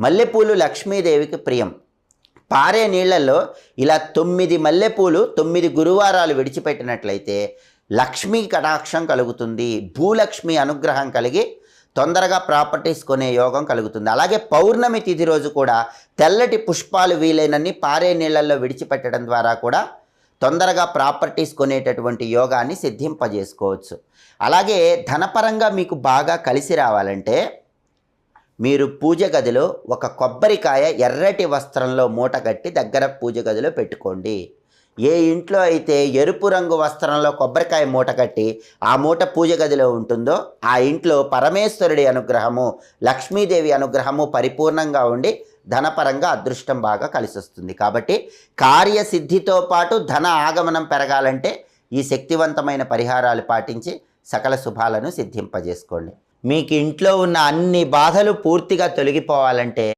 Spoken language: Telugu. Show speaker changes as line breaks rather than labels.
మల్లెపూలు లక్ష్మీదేవికి ప్రియం. పారే నీళ్లలో ఇలా 9 మల్లెపూలు 9 గురువారాలు విడిచిపెట్టినట్లయితే లక్ష్మీ కటాక్షం కలుగుతుంది, భూలక్ష్మి అనుగ్రహం కలిగి తొందరగా ప్రాపర్టీస్ కొనే యోగం కలుగుతుంది. అలాగే పౌర్ణమి తిథి రోజు కూడా తెల్లటి పుష్పాలు వీలైనన్ని పారే నీళ్లలో విడిచిపెట్టడం ద్వారా కూడా తొందరగా ప్రాపర్టీస్ కొనేటటువంటి యోగాన్ని సిద్ధింపజేసుకోవచ్చు. అలాగే ధనపరంగా మీకు బాగా కలిసి రావాలంటే మీరు పూజ గదిలో ఒక కొబ్బరికాయ ఎర్రటి వస్త్రంలో మూట కట్టి దగ్గర పూజ గదిలో పెట్టుకోండి. ఏ ఇంట్లో అయితే ఎరుపు రంగు వస్త్రంలో కొబ్బరికాయ మూట కట్టి ఆ మూట పూజ గదిలో ఉంటుందో ఆ ఇంట్లో పరమేశ్వరుడి అనుగ్రహము, లక్ష్మీదేవి అనుగ్రహము పరిపూర్ణంగా ఉండి ధనపరంగా అదృష్టం బాగా కలిసి వస్తుంది. కాబట్టి కార్యసిద్ధితో పాటు ధన ఆగమనం పెరగాలంటే ఈ శక్తివంతమైన పరిహారాలు పాటించి సకల శుభాలను సిద్ధింపజేసుకోండి. మీకు ఇంట్లో ఉన్న అన్ని బాధలు పూర్తిగా తొలగిపోవాలంటే